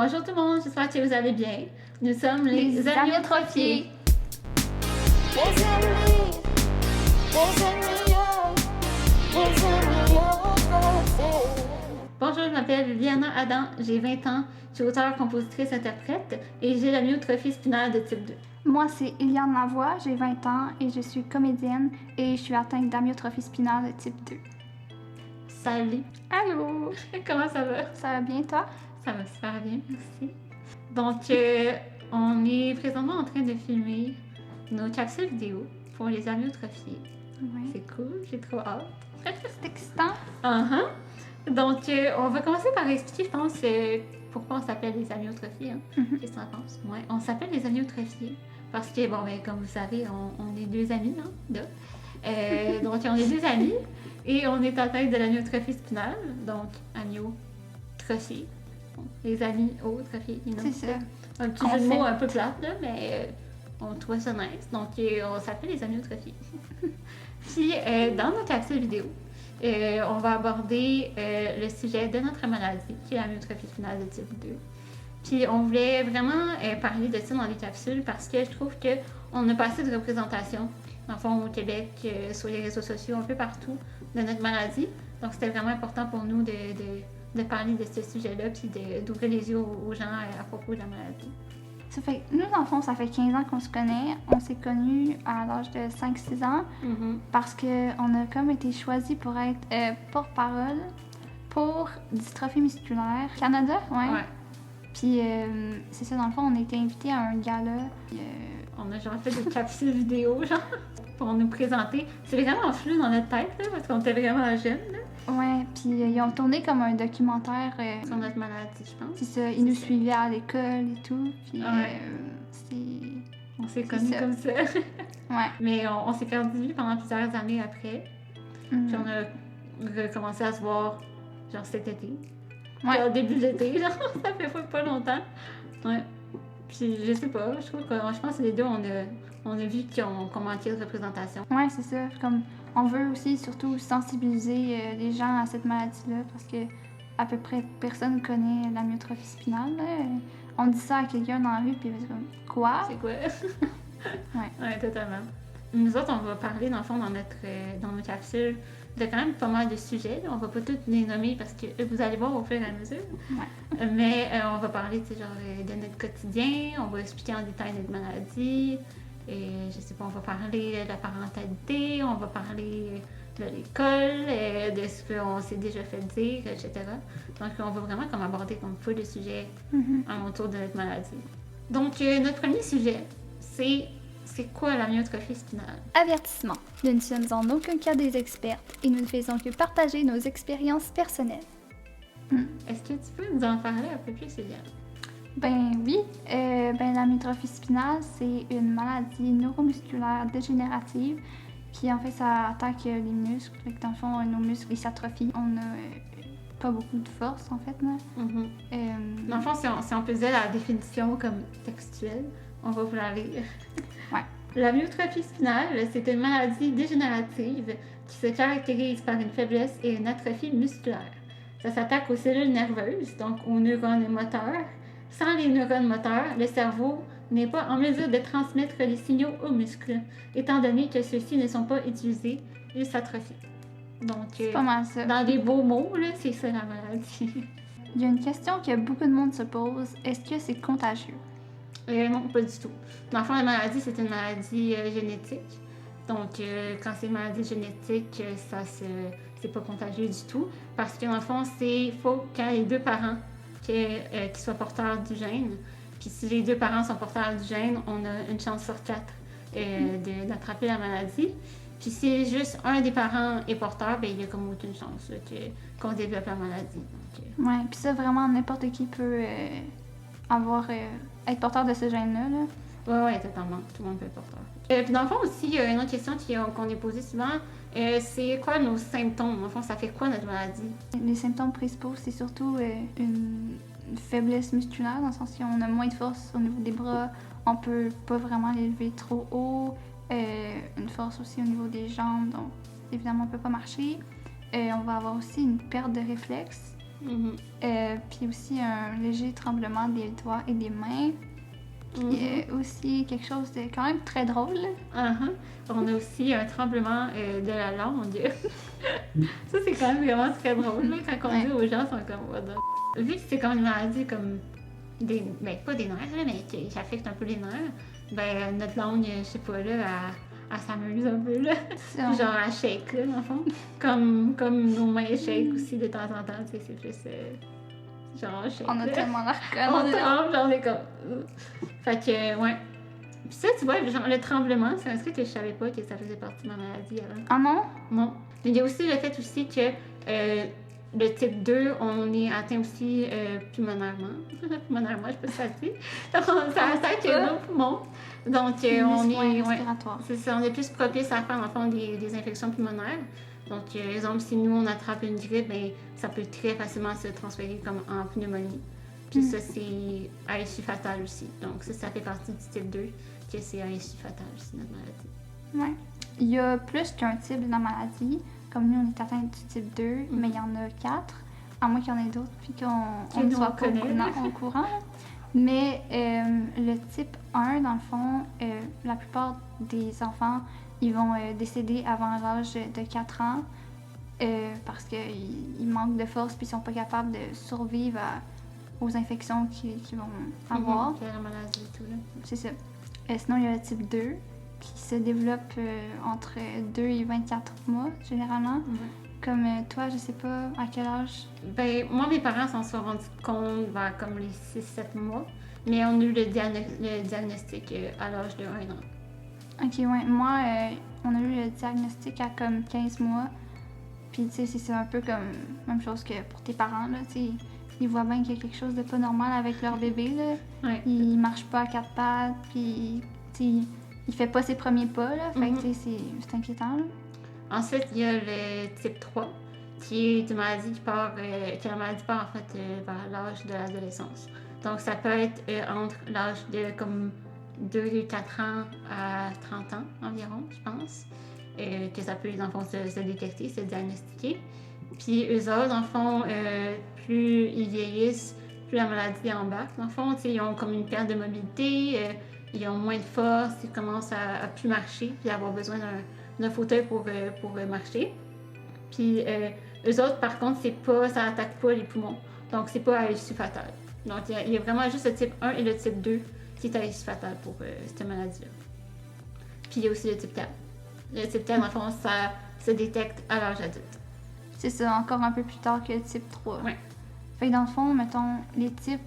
Bonjour tout le monde, j'espère que vous allez bien. Nous sommes les Amyotrophiés. Bonjour, je m'appelle Liana Adam, j'ai 20 ans, je suis auteure, compositrice, interprète et j'ai la myotrophie spinale de type 2. Moi, c'est Iliane Lavoie, j'ai 20 ans et je suis comédienne et je suis atteinte d'amyotrophie spinale de type 2. Salut! Allô! Comment ça va? Ça va bien, toi? Ça va super bien, merci. Donc, on est présentement en train de filmer nos capsules vidéo pour les amyotrophies. Oui. C'est cool, j'ai trop hâte. C'est excitant. Donc, on va commencer par expliquer, je pense, pourquoi on s'appelle les amyotrophies. Qu'est-ce que tu en penses? Ouais, on s'appelle les amyotrophies parce que, bon, ben, comme vous savez, on est deux amis, non? Donc, on est deux amis et on est atteint de l'amyotrophie spinale, donc amyotrophie. Les amyotrophies, C'est ça. Un petit jeu de mots un peu plate, là, mais on trouve ça nice. Donc, on s'appelle les amyotrophies. Puis, dans nos capsules vidéo, on va aborder le sujet de notre maladie, qui est l'amyotrophie spinale de type 2. Puis, on voulait vraiment parler de ça dans les capsules parce que je trouve qu'on n'a pas assez de représentation, en fond, au Québec, sur les réseaux sociaux, un peu partout, de notre maladie. Donc, c'était vraiment important pour nous de parler de ce sujet-là, puis d'ouvrir les yeux aux gens à propos de la maladie. Ça fait, nous, dans le fond, ça fait 15 ans qu'on se connaît. On s'est connus à l'âge de 5-6 ans parce qu'on a comme été choisis pour être porte-parole pour Dystrophie musculaire Canada, ouais. Puis c'est ça, dans le fond, on a été invités à un gala. On a genre fait des capsules vidéo, genre, pour nous présenter. C'est vraiment flou dans notre tête, là, parce qu'on était vraiment jeunes, là. Ouais, puis ils ont tourné comme un documentaire. Sur notre maladie, je pense. C'est ça, ils nous suivaient à l'école et tout. Puis on s'est connus comme ça. Ouais. Mais on s'est perdu pendant plusieurs années après. Puis on a recommencé à se voir, genre cet été. Ouais. Au début de l'été, genre, ça fait pas longtemps. Ouais. Puis je sais pas, je pense que les deux, on a vu qu'on manquait de représentation. Ouais, c'est ça. Comme, on veut aussi surtout sensibiliser les gens à cette maladie-là parce que à peu près personne connaît l'amyotrophie spinale. Là. On dit ça à quelqu'un dans la rue, puis il va dire quoi? C'est quoi? Ouais, totalement. Nous autres, on va parler, dans le fond, dans nos capsules, de quand même pas mal de sujets. On va pas tous les nommer parce que vous allez voir au fur et à mesure. Ouais. Mais on va parler de notre quotidien, on va expliquer en détail notre maladie. Et je sais pas, on va parler de la parentalité, on va parler de l'école, de ce qu'on s'est déjà fait dire, etc. Donc, on va vraiment comme aborder comme full de sujets autour de notre maladie. Donc, notre premier sujet, c'est quoi l'amyotrophie spinale? Avertissement. Nous ne sommes en aucun cas des expertes et nous ne faisons que partager nos expériences personnelles. Est-ce que tu peux nous en parler un peu plus, Eliane? Ben oui. L'amyotrophie spinale, c'est une maladie neuromusculaire dégénérative qui, en fait, ça attaque les muscles. Fait que, dans le fond, nos muscles, ils s'atrophient. On n'a pas beaucoup de force, en fait. Là. Dans le fond, si on faisait la définition comme textuelle, on va vous la lire. Ouais. La myotrophie spinale, c'est une maladie dégénérative qui se caractérise par une faiblesse et une atrophie musculaire. Ça s'attaque aux cellules nerveuses, donc aux neurones moteurs. Sans les neurones moteurs, le cerveau n'est pas en mesure de transmettre les signaux aux muscles. Étant donné que ceux-ci ne sont pas utilisés, ils s'atrophient. Donc, c'est pas mal ça. Dans des beaux mots, là, c'est ça la maladie. Il y a une question que beaucoup de monde se pose. Est-ce que c'est contagieux? Non, pas du tout. Dans le fond, la maladie, c'est une maladie génétique. Donc, quand c'est une maladie génétique, c'est pas contagieux du tout. Parce que, dans le fond, faut qu'il y ait les deux parents qui soient porteurs du gène. Puis, si les deux parents sont porteurs du gène, on a une chance sur 4 d'attraper la maladie. Puis, si juste un des parents est porteur, ben il y a comme aucune chance qu'on développe la maladie. Ouais, puis ça, vraiment, n'importe qui peut être porteur de ce gène-là. Là. Oui, totalement. Tout le monde peut être porteur. Puis dans le fond aussi, il y a une autre question qu'on est posée souvent. C'est quoi nos symptômes? En fond, ça fait quoi notre maladie? Les symptômes principaux, c'est surtout une faiblesse musculaire, dans le sens qu'on a moins de force au niveau des bras, on peut pas vraiment l'élever trop haut, une force aussi au niveau des jambes, donc évidemment on peut pas marcher. On va avoir aussi une perte de réflexe, Puis aussi un léger tremblement des doigts et des mains. Puis aussi quelque chose de quand même très drôle. On a aussi un tremblement de la langue. Ça, c'est quand même vraiment très drôle. Là, quand on dit aux gens, ils sont comme what the... Vu que c'est comme une maladie comme des... Ben, pas des nerfs, là, mais qui affecte un peu les nerfs, ben notre langue, je sais pas, là, elle s'amuse un peu, là. Genre, elle shake, là, dans le fond. Comme nos mains shake aussi de temps en temps, tu sais, c'est plus... genre, shake, on a là. tellement l'air On tremble, genre, on est comme... Fait que, ouais. Puis ça, tu vois, genre, le tremblement, c'est un truc que je savais pas que ça faisait partie de ma maladie avant. Ah non? Non. Mais il y a aussi le fait aussi que le type 2, on est atteint aussi pulmonairement. Pulmonairement, je sais pas si ça se dit. Donc, ça attaque nos poumons. Donc, on est... Ouais, c'est ça, on est plus propice à faire, en fond, des infections pulmonaires. Donc, exemple, si nous, on attrape une grippe, ben, ça peut très facilement se transférer comme en pneumonie. Puis ça, c'est à issue fatale aussi. Donc, ça fait partie du type 2, que c'est à issue fatale aussi, notre maladie. Ouais. Il y a plus qu'un type de la maladie. Comme nous, on est atteint du type 2, mais il y en a 4. À moins qu'il y en ait d'autres, puis qu'on ne soit pas au courant. Mais le type 1, dans le fond, la plupart des enfants, ils vont décéder avant l'âge de 4 ans parce qu'ils manquent de force puis ils sont pas capables de survivre aux infections qu'ils vont avoir. La maladie et tout, là. C'est ça. Sinon, il y a le type 2 qui se développe entre 2 et 24 mois, généralement. Comme toi, je sais pas à quel âge? Ben, moi, mes parents s'en sont rendus compte vers comme les 6-7 mois, mais on a eu le diagnostic à l'âge de 1 an. Ok, ouais. Moi, on a eu le diagnostic à comme 15 mois. Puis, tu sais, c'est un peu comme même chose que pour tes parents, là, tu sais. Ils voient bien qu'il y a quelque chose de pas normal avec leur bébé, là. Ouais. Il marche pas à 4 pattes, puis, tu sais, il fait pas ses premiers pas, là. Fait que, tu sais, c'est inquiétant, là. Ensuite, il y a le type 3, qui est une maladie qui part, la maladie part en fait vers l'âge de l'adolescence. Donc, ça peut être entre l'âge de comme 2-4 ans à 30 ans environ, je pense, que ça peut, dans le fond, se détecter, se diagnostiquer. Puis, eux autres, dans le fond, plus ils vieillissent, plus la maladie embarque. Dans le fond, ils ont comme une perte de mobilité, ils ont moins de force, ils commencent à plus marcher, puis avoir besoin d'un fauteuil pour marcher. Puis eux autres, par contre, ça attaque pas les poumons. Donc, c'est pas à issue fatale. Donc, il y a vraiment juste le type 1 et le type 2 qui est à issue fatale pour cette maladie-là. Puis, il y a aussi le type 4. Le type 4, dans le fond, ça se détecte à l'âge adulte. C'est ça, encore un peu plus tard que le type 3. Ouais. Fait que dans le fond, mettons, les types,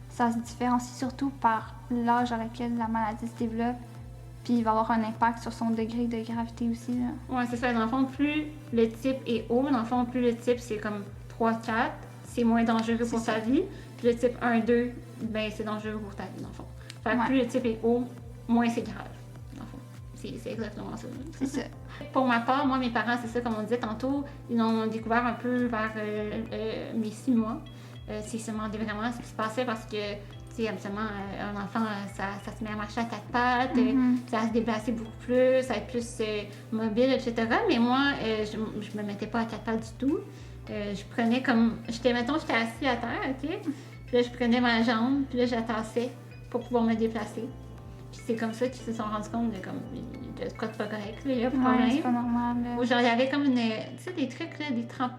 ça se différencie surtout par l'âge à laquelle la maladie se développe. Puis il va avoir un impact sur son degré de gravité aussi, là. Ouais, c'est ça. Dans le fond, plus le type est haut, dans le fond, plus le type, c'est comme 3-4, c'est moins dangereux pour ta vie. Puis le type 1-2, ben c'est dangereux pour ta vie, dans le fond. Fait que plus le type est haut, moins c'est grave, dans le fond. C'est exactement ça. C'est ça. Pour ma part, moi, mes parents, c'est ça, comme on disait tantôt, ils l'ont découvert un peu vers mes 6 mois. C'est se demander vraiment ce qui se passait parce que, tu sais, absolument, un enfant, ça se met à marcher à 4 pattes, ça va se déplacer beaucoup plus, ça va être plus mobile, etc. Mais moi, je me mettais pas à 4 pattes du tout. Je prenais comme... j'étais assis à terre, OK? Puis là, je prenais ma jambe, puis là, je la tassais pour pouvoir me déplacer. Puis c'est comme ça qu'ils se sont rendus compte de comme de quoi de pas correct, là, il y a un problème. Ouais, c'est pas normal. Ou genre, il y avait comme une... tu sais, des trucs, là,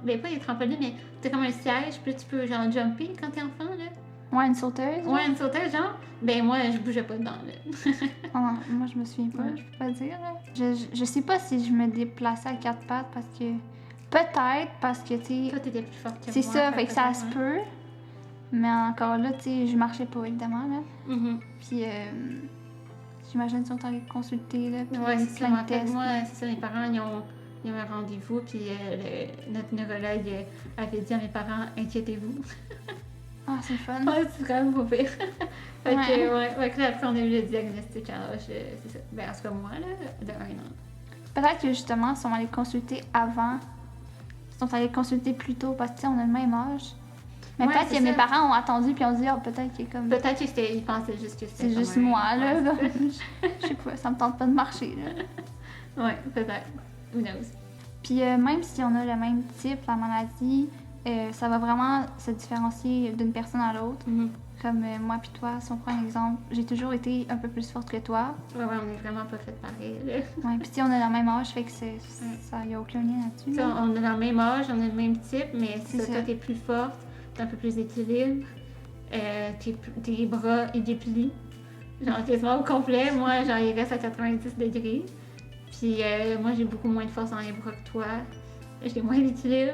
ben pas des trampolines, mais c'est comme un siège, puis là, tu peux genre jumper quand t'es enfant, là. Ouais, une sauteuse. Ouais, une sauteuse, genre. Ben moi, je bougeais pas dedans, là. Oh non, moi, je me souviens pas, je peux pas dire, là. Je sais pas si je me déplaçais à 4 pattes parce que... Peut-être parce que, tu sais... Toi, t'étais plus forte que moi. C'est ça, fait que ça se peut. Mais encore là, tu sais, je marchais pas, évidemment, là. Puis... j'imagine qu'ils sont allés consulter, là, puis plein de tests. Moi, c'est ça, mes parents, ils ont un rendez-vous, puis notre neurologue avait dit à mes parents, inquiétez-vous. Ah, c'est fun. Ouais, c'est quand même pas pire. Fait que là, après, on a eu le diagnostic à l'âge, c'est ça. Ben, en tout cas, moi, là, de 1 an. Peut-être que, justement, ils sont allés consulter avant. Ils sont allés consulter plus tôt, parce que, tu sais, on a le même âge. Mais peut-être que mes parents ont attendu puis ont dit, peut-être qu'il est comme... Peut-être qu'ils pensaient juste que c'était... C'est juste moi, là. Je sais pas, ça me tente pas de marcher, là. Ouais, peut-être. Who knows? Puis même si on a le même type, la maladie, ça va vraiment se différencier d'une personne à l'autre. Mhm. Comme moi puis toi, si on prend un exemple, j'ai toujours été un peu plus forte que toi. Ouais, on est vraiment pas fait pareil, là. Ouais, puis tu sais, on a le même âge, fait que ça y a aucun lien là-dessus. Tu sais, on a le même âge, on a le même type, mais C'est toi, ça. t'es plus forte, t'as un peu plus d'équilibre, tes bras, ils déplient, genre quasiment au complet. Moi, genre, il reste à 90 degrés. Puis moi, j'ai beaucoup moins de force dans les bras que toi. J'ai moins d'équilibre.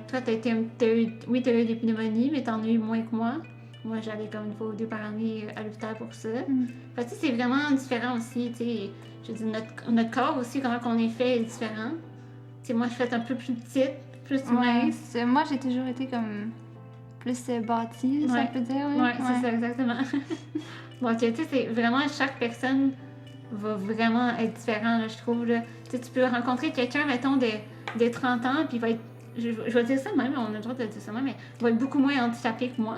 Toi, t'as eu des pneumonies, mais t'en as eu moins que moi. Moi, j'allais comme une fois ou deux par année à l'hôpital pour ça. Fait que, tu sais, c'est vraiment différent aussi, tu sais. Je veux dire, notre corps aussi, comment on est fait, est différent. Tu sais, moi, je suis faite un peu plus petite, plus mince. Moi, j'ai toujours été comme plus bâtie, ça peut dire. Ouais, c'est ça, exactement. Donc, tu sais, c'est vraiment chaque personne va vraiment être différent, là, je trouve. Là. Tu sais, tu peux rencontrer quelqu'un, mettons, de 30 ans, puis il va être, je vais dire ça même, on a le droit de dire ça même, mais il va être beaucoup moins handicapé que moi.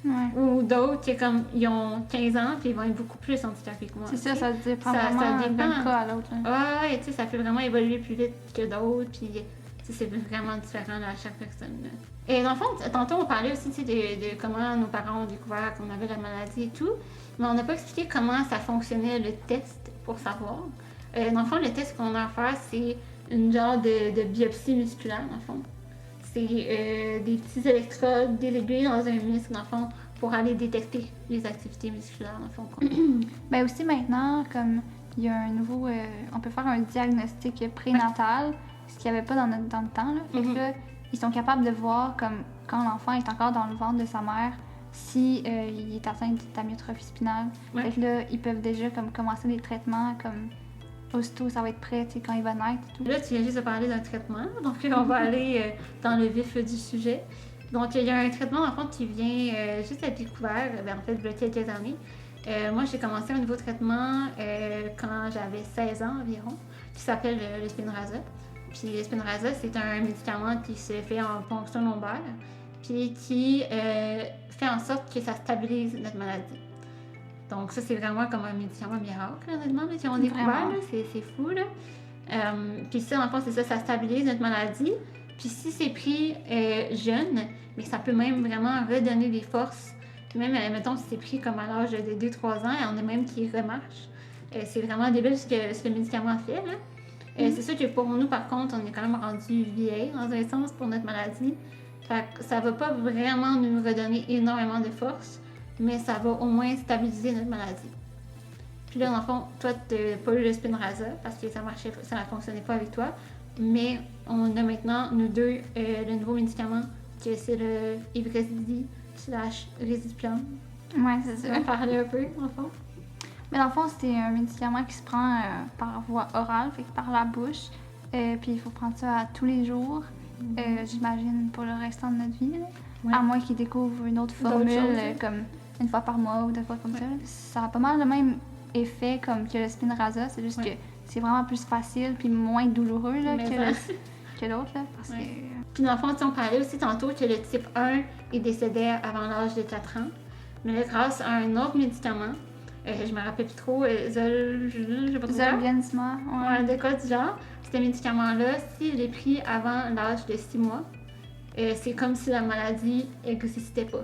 Ouais. Ou d'autres qui comme, ils ont 15 ans, puis ils vont être beaucoup plus handicapés que moi. C'est ça dépend vraiment d'un cas à l'autre. Ah, et tu sais, ça peut vraiment évoluer plus vite que d'autres, puis c'est vraiment différent là, à chaque personne. Là. Et dans le fond, tantôt, on parlait aussi de comment nos parents ont découvert qu'on avait la maladie et tout, mais on n'a pas expliqué comment ça fonctionnait le test pour savoir. Dans le fond, le test qu'on a à faire, c'est une genre de biopsie musculaire, dans le fond. C'est des petits électrodes, des aiguilles dans un muscle, dans le fond, pour aller détecter les activités musculaires, dans le fond. Ben aussi maintenant, comme il y a un nouveau... on peut faire un diagnostic prénatal, ce qu'il n'y avait pas dans le temps. Là. Fait que là, ils sont capables de voir comme quand l'enfant est encore dans le ventre de sa mère, si il est atteint d'amyotrophie spinale. Fait que là, ils peuvent déjà comme commencer des traitements comme aussitôt ça va être prêt, quand il va naître et tout. Là, tu viens juste de parler d'un traitement, donc on va aller dans le vif du sujet. Donc, il y a un traitement, en fait, qui vient juste être découvert, en fait, il y a quelques années. Moi, j'ai commencé un nouveau traitement quand j'avais 16 ans environ, qui s'appelle le Spinraza. Puis le Spinraza, c'est un médicament qui se fait en ponction lombaire, puis qui fait en sorte que ça stabilise notre maladie. Donc ça, c'est vraiment comme un médicament miracle, honnêtement, là, qui ont découvert, c'est fou, là. Puis ça, en fait, c'est ça stabilise notre maladie. Puis si c'est pris jeune, mais ça peut même vraiment redonner des forces. Puis même, mettons, si c'est pris comme à l'âge de 2-3 ans, on a même qui remarche. C'est vraiment débile ce que le médicament fait, là. C'est sûr que pour nous, par contre, on est quand même rendu vieille, dans un sens, pour notre maladie. Fait que ça va pas vraiment nous redonner énormément de force, mais ça va au moins stabiliser notre maladie. Puis là, dans le fond, toi, t'as pas eu le Spinraza parce que ça ne fonctionnait pas avec toi, mais on a maintenant, nous deux, le nouveau médicament, que c'est le Evrysdi/Risdiplam. Ouais, c'est ça. On va parler un peu, dans le fond. Mais dans le fond, c'est un médicament qui se prend par voie orale, fait que par la bouche. Puis il faut prendre ça tous les jours, j'imagine, pour le restant de notre vie. À moins qu'ils découvrent une autre formule, comme une fois par mois ou deux fois comme ça. Ça a pas mal le même effet comme que le Spinraza, c'est juste que c'est vraiment plus facile puis moins douloureux là, que l'autre. Parce que... Puis dans le fond, on parlait aussi tantôt que le type 1 est décédé avant l'âge de 4 ans. Mais là, grâce à un autre médicament, je me rappelle plus trop, Zolgensma. De quoi du genre. Ce médicament-là, s'il est pris avant l'âge de 6 mois, c'est comme si la maladie n'existait pas.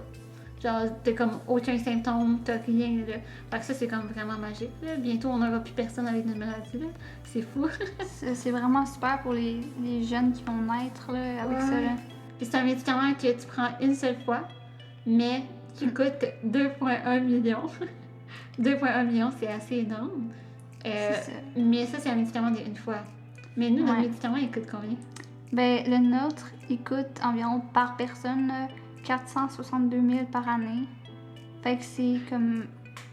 Genre, t'as comme aucun symptôme, t'as rien. Là. Fait que ça, c'est comme vraiment magique. Là. Bientôt, on n'aura plus personne avec notre maladie. Là. C'est fou. C'est vraiment super pour les jeunes qui vont naître là, avec ça. Là. Puis c'est un médicament que tu prends une seule fois, mais qui coûte 2,1 millions. 2,1 millions, c'est assez énorme. C'est ça. Mais ça, c'est un médicament d'une fois. Mais nous, notre médicament, il coûte combien? Ben, le nôtre, il coûte environ par personne 462 000 par année. Fait que c'est comme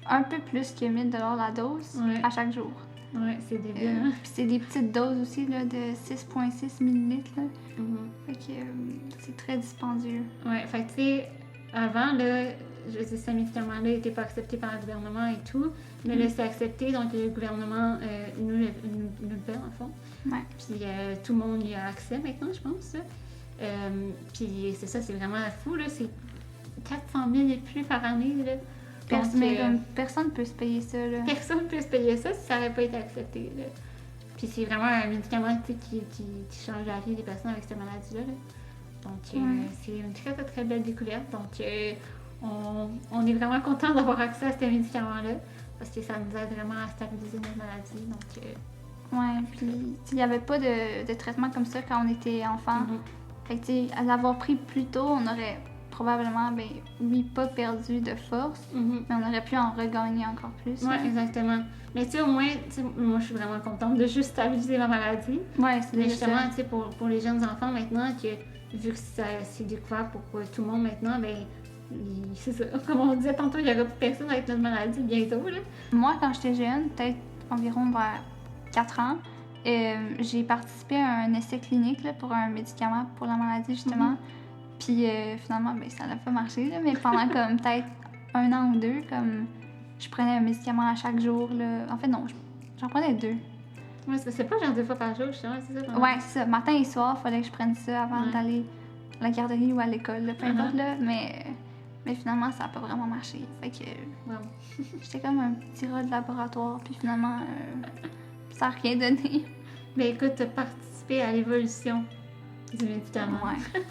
un peu plus que 1 000 $ la dose à chaque jour. Ouais, c'est débile. Puis c'est des petites doses aussi là, de 6,6 millilitres. Fait que c'est très dispendieux. Ouais, fait que tu sais, avant, là, ce médicament-là n'était pas accepté par le gouvernement et tout, mais là, c'est accepté, donc le gouvernement nous le paie, en fond. Ouais. Puis tout le monde y a accès maintenant, je pense. Puis c'est ça, c'est vraiment fou, là. C'est 400 000 et plus par année, là. Personne ne peut se payer ça, là. Personne ne peut se payer ça si ça n'avait pas été accepté, là. Puis c'est vraiment un médicament qui change la vie des personnes avec cette maladie-là, là. Donc, c'est une très, très, très belle découverte. Donc, on est vraiment content d'avoir accès à ces médicaments-là parce que ça nous aide vraiment à stabiliser notre maladie. Donc, ouais, puis il n'y avait pas de traitement comme ça quand on était enfant. Fait que, tu sais, à l'avoir pris plus tôt, on aurait probablement, oui, pas perdu de force, mais on aurait pu en regagner encore plus. Oui, exactement. Mais tu sais, au moins, moi, je suis vraiment contente de juste stabiliser ma maladie. Ouais, c'est mais justement, tu sais, pour les jeunes enfants maintenant, vu que c'est découvert pour tout le monde maintenant, c'est ça. Comme on disait tantôt, il n'y aura plus personne avec notre maladie bientôt. Là. Moi, quand j'étais jeune, peut-être environ vers 4 ans, j'ai participé à un essai clinique là, pour un médicament pour la maladie, justement. Puis finalement, ça n'a pas marché, là, mais pendant comme peut-être 1 an ou 2, comme je prenais un médicament à chaque jour. Là. En fait, non, j'en prenais 2. Ouais, c'est pas genre 2 fois par jour, justement, c'est ça? Ouais, c'est ça. Matin et soir, il fallait que je prenne ça avant d'aller à la garderie ou à l'école, là, peu importe, là. Mais finalement, ça n'a pas vraiment marché. Fait que j'étais comme un petit rat de laboratoire, puis finalement, ça n'a rien donné. Mais écoute, tu as participé à l'évolution du médicament. Ouais.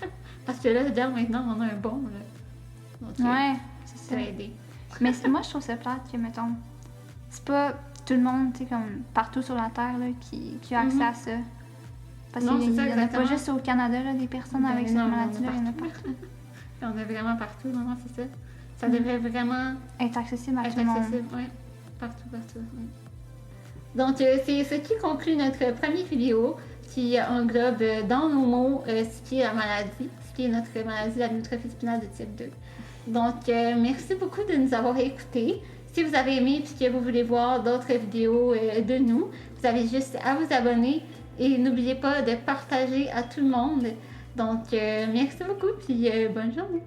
Parce que là, déjà, maintenant, on a un bon, là. Donc, ouais, c'est ça. Ça a aidé. Mais moi, je trouve ça plate que, mettons, c'est pas tout le monde, tu sais, comme partout sur la Terre, là, qui a accès à ça. Parce qu'il y en a pas juste au Canada, là, des personnes avec cette maladie-là, il y en a partout. On a vraiment partout, non, c'est ça. Ça devrait vraiment être accessible à être tout le monde. accessible, oui. Partout. Oui. Donc, c'est ce qui conclut notre première vidéo qui englobe dans nos mots ce qui est la maladie, ce qui est notre maladie, la dystrophie spinale de type 2. Donc, merci beaucoup de nous avoir écoutés. Si vous avez aimé et que vous voulez voir d'autres vidéos de nous, vous avez juste à vous abonner et n'oubliez pas de partager à tout le monde. Donc, merci beaucoup puis bonne journée.